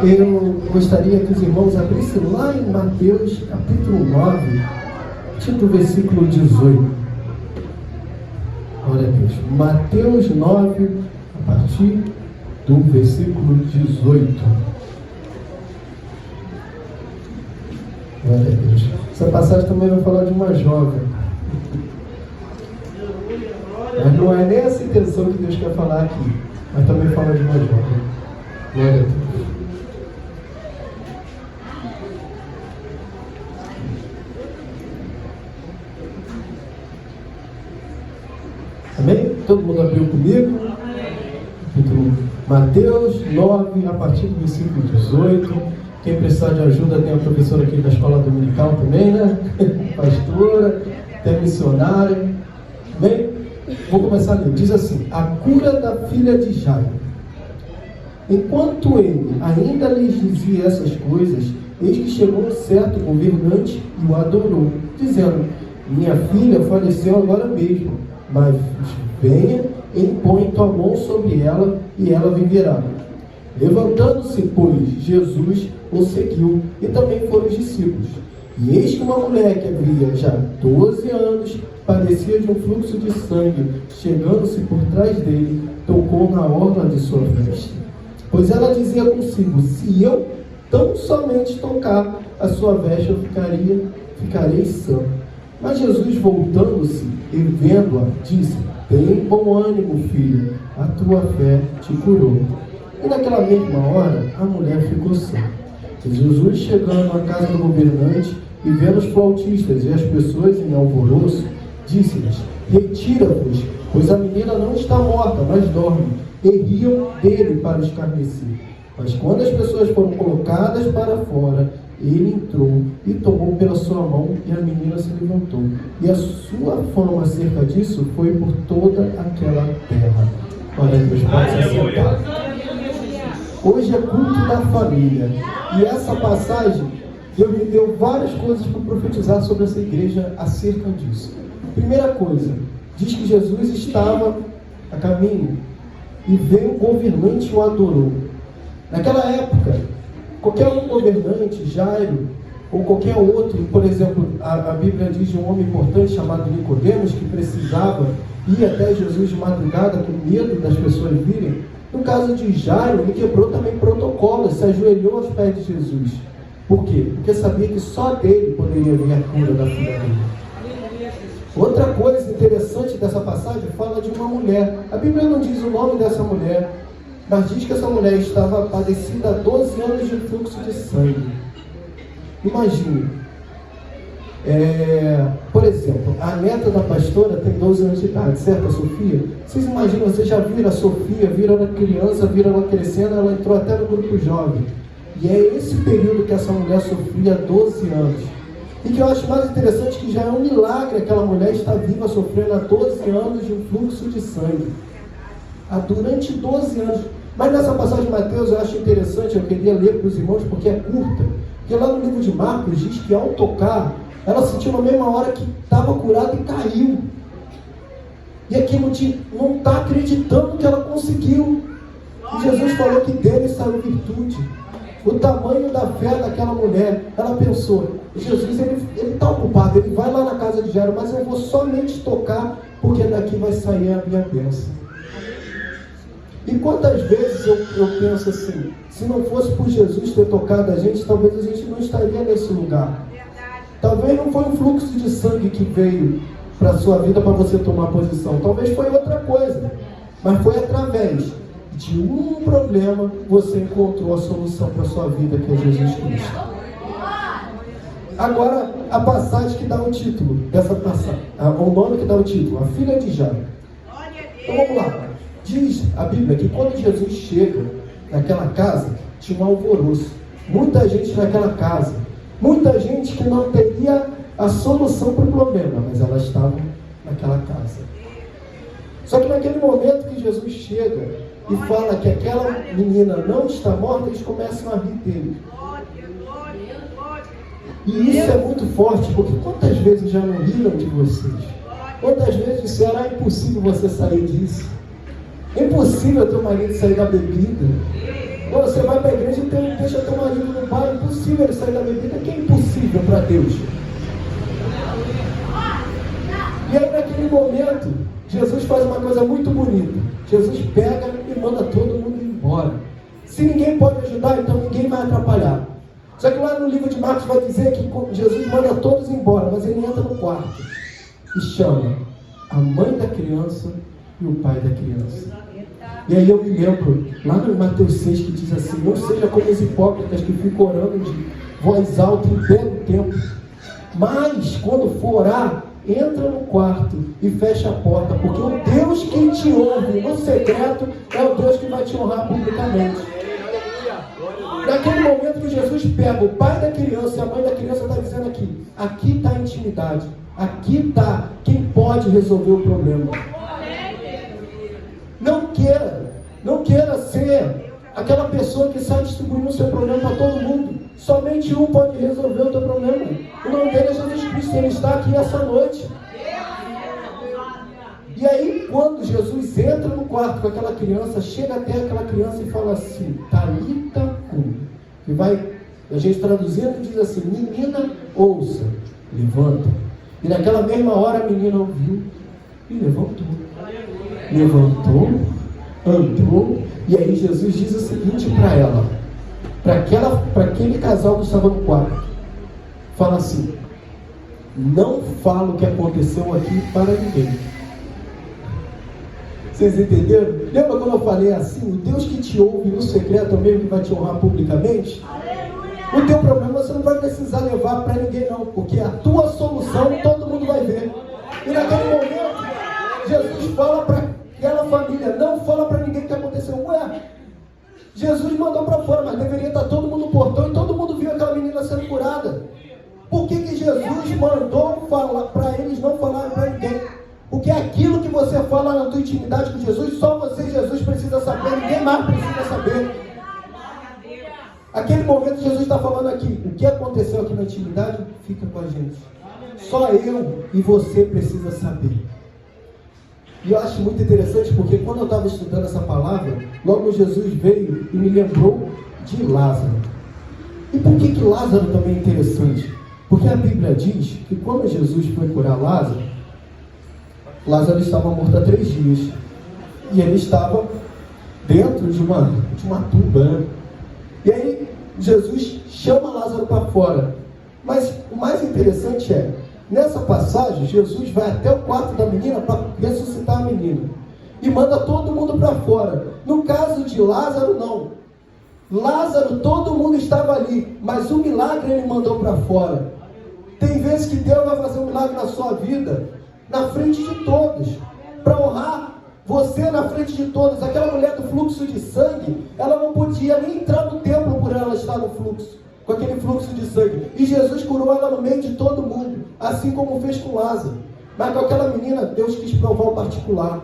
Eu gostaria que os irmãos abrissem lá em Mateus capítulo 9, tipo versículo 18. Glória a Deus. Mateus 9, a partir do versículo 18. Glória a Deus. Essa passagem também vai falar de uma jovem. Mas não é nem essa intenção que Deus quer falar aqui, mas também fala de uma jovem. Glória a Deus. Amém? Todo mundo abriu comigo? Mateus 9, a partir do versículo 18. Quem precisar de ajuda, tem a professora aqui da escola dominical também, né? Pastora, tem missionária. Bem, vou começar a ler. Diz assim: a cura da filha de Jairo. Enquanto ele ainda lhes dizia essas coisas, eis que chegou um certo governante e o adorou, dizendo: minha filha faleceu agora mesmo, mas venha, impõe tua mão sobre ela e ela viverá. Levantando-se, pois, Jesus o seguiu, e também foram os discípulos. E eis que uma mulher que havia já 12 anos padecia de um fluxo de sangue, chegando-se por trás dele, tocou na orla de sua veste. Pois ela dizia consigo: se eu tão somente tocar a sua veste, eu ficarei sã. Mas Jesus, voltando-se e vendo-a, disse: tem bom ânimo, filho, a tua fé te curou. E naquela mesma hora, a mulher ficou sã. E Jesus, chegando à casa do governante e vendo os flautistas e as pessoas em alvoroço, disse-lhes: retira-vos, pois a menina não está morta, mas dorme. E riam dele para escarnecer. Mas quando as pessoas foram colocadas para fora, ele entrou e tomou pela sua mão, e a menina se levantou. E a sua fama acerca disso foi por toda aquela terra. Olha, Deus, pode se assentar. Hoje é culto da família. E essa passagem, Deus me deu várias coisas para profetizar sobre essa igreja acerca disso. Primeira coisa, diz que Jesus estava a caminho e veio um governante e o adorou. Naquela época, qualquer um governante, Jairo, ou qualquer outro, por exemplo, a Bíblia diz de um homem importante chamado Nicodemos, que precisava ir até Jesus de madrugada com medo das pessoas virem. No caso de Jairo, ele quebrou também protocolos, se ajoelhou aos pés de Jesus. Por quê? Porque sabia que só dele poderia vir a cura da filha dele. Outra coisa interessante dessa passagem fala de uma mulher. A Bíblia não diz o nome dessa mulher, mas diz que essa mulher estava padecida há 12 anos de fluxo de sangue. Imagine, por exemplo, a neta da pastora tem 12 anos de idade, certo, a Sofia? Vocês imaginam, vocês já viram a Sofia, viram ela criança, viram ela crescendo, ela entrou até no grupo jovem. E é esse período que essa mulher sofria há 12 anos. E que eu acho mais interessante que já é um milagre aquela mulher estar viva sofrendo há 12 anos de um fluxo de sangue. Durante 12 anos. Mas nessa passagem de Mateus eu acho interessante, eu queria ler para os irmãos porque é curta. Porque lá no livro de Marcos diz que ao tocar, ela sentiu na mesma hora que estava curada e caiu. E aqui não está acreditando que ela conseguiu. E Jesus falou que dele saiu virtude. O tamanho da fé daquela mulher. Ela pensou: Jesus, ele está ocupado, ele vai lá na casa de Jairo, mas eu vou somente tocar, porque daqui vai sair a minha bênção. E quantas vezes eu penso assim: se não fosse por Jesus ter tocado a gente, talvez a gente não estaria nesse lugar. Talvez não foi um fluxo de sangue que veio para a sua vida para você tomar posição. Talvez foi outra coisa. Mas foi através de um problema você encontrou a solução para a sua vida, que é Jesus Cristo. Agora, a passagem que dá o título dessa passagem, o nome que dá o título, a filha de Jairo. Então vamos lá. Diz a Bíblia que quando Jesus chega naquela casa, tinha um alvoroço. Muita gente naquela casa. Muita gente que não teria a solução para o problema, mas elas estavam naquela casa. Só que naquele momento que Jesus chega e fala que aquela menina não está morta, eles começam a rir dele. E isso é muito forte, porque quantas vezes já não riram de vocês? Quantas vezes disseram: é impossível você sair disso? É impossível teu marido sair da bebida. Ou você vai para a igreja e deixa teu marido no bar, é impossível ele sair da bebida. Que é impossível para Deus. E aí naquele momento, Jesus faz uma coisa muito bonita. Jesus pega e manda todo mundo embora. Se ninguém pode ajudar, então ninguém vai atrapalhar. Só que lá no livro de Marcos vai dizer que Jesus manda todos embora, mas ele entra no quarto e chama a mãe da criança e o pai da criança. E aí eu me lembro, lá no Mateus 6, que diz assim: não seja como os hipócritas que ficam orando de voz alta em belo tempo, mas quando for orar, entra no quarto e fecha a porta, porque o Deus que te ouve no secreto é o Deus que vai te honrar publicamente. Naquele momento que Jesus pega o pai da criança e a mãe da criança, está dizendo aqui está a intimidade, aqui está quem pode resolver o problema. Não queira ser aquela pessoa que sai distribuindo o seu problema para todo mundo. Somente um pode resolver o teu problema. O nome dele é Jesus Cristo, ele está aqui essa noite. E aí, quando Jesus entra no quarto com aquela criança, chega até aquela criança e fala assim: Talita cum. Que vai, a gente traduzindo, diz assim: menina, ouça, levanta. E naquela mesma hora a menina ouviu e levantou. Levantou, andou. E aí Jesus diz o seguinte para ela, para aquele casal que estava no quarto: fala assim, não fala o que aconteceu aqui para ninguém. Vocês entenderam? Lembra quando eu falei assim: o Deus que te ouve no secreto é o mesmo que vai te honrar publicamente? Aleluia! O teu problema você não vai precisar levar para ninguém não, porque a tua solução todo mundo vai ver. E naquele momento Jesus fala para aquela família: não fala para ninguém o que aconteceu. Ué, Jesus mandou para fora, mas deveria estar todo mundo no portão e todo mundo viu aquela menina sendo curada. Por que Jesus mandou falar para eles não falarem para ninguém? Porque aquilo que você fala na tua intimidade com Jesus, só você e Jesus precisa saber, ninguém mais precisa saber. Aquele momento Jesus está falando aqui: o que aconteceu aqui na intimidade fica com a gente. Só eu e você precisa saber. E eu acho muito interessante, porque quando eu estava estudando essa palavra, logo Jesus veio e me lembrou de Lázaro. E por que Lázaro também é interessante? Porque a Bíblia diz que quando Jesus foi curar Lázaro, Lázaro estava morto há 3 dias. E ele estava dentro de uma tumba, né? E aí Jesus chama Lázaro para fora. Mas o mais interessante é, nessa passagem, Jesus vai até o quarto da menina para ressuscitar a menina. E manda todo mundo para fora. No caso de Lázaro, não. Lázaro, todo mundo estava ali, mas o milagre ele mandou para fora. Tem vezes que Deus vai fazer um milagre na sua vida, na frente de todos, para honrar você na frente de todos. Aquela mulher do fluxo de sangue, ela não podia nem entrar no templo por ela estar no fluxo, com aquele fluxo de sangue. E Jesus curou ela no meio de todo mundo, assim como fez com Lázaro. Mas com aquela menina, Deus quis provar o particular.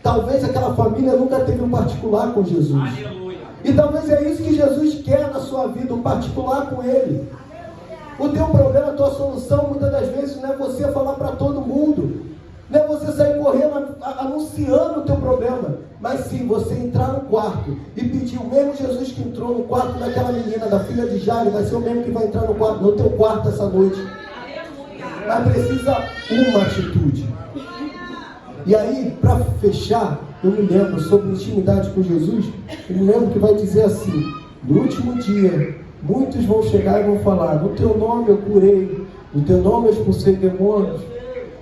Talvez aquela família nunca teve um particular com Jesus. Aleluia. E talvez é isso que Jesus quer na sua vida, um particular com Ele. O teu problema, a tua solução, muitas das vezes, não é você falar para todo mundo, não é você sair correndo anunciando o teu problema, mas sim você entrar no quarto e pedir. O mesmo Jesus que entrou no quarto daquela menina, da filha de Jairo, vai ser o mesmo que vai entrar no teu quarto essa noite. Mas precisa uma atitude. E aí, para fechar, eu me lembro sobre intimidade com Jesus. Eu me lembro que vai dizer assim: no último dia, muitos vão chegar e vão falar: no teu nome eu curei, no teu nome eu expulsei demônios,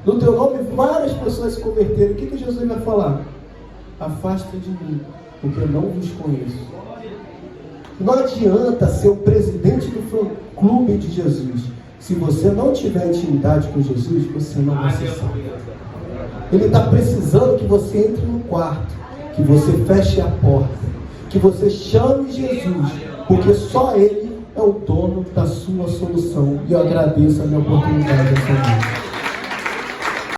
no teu nome várias pessoas se converteram. O que Jesus vai falar? Afasta de mim, porque eu não vos conheço. Não adianta ser o presidente do fã-clube de Jesus. Se você não tiver intimidade com Jesus, você não vai ser salvo. Ele está precisando que você entre no quarto, que você feche a porta, que você chame Jesus, porque só Ele é o dono da sua solução. E eu agradeço a minha oportunidade dessa vez.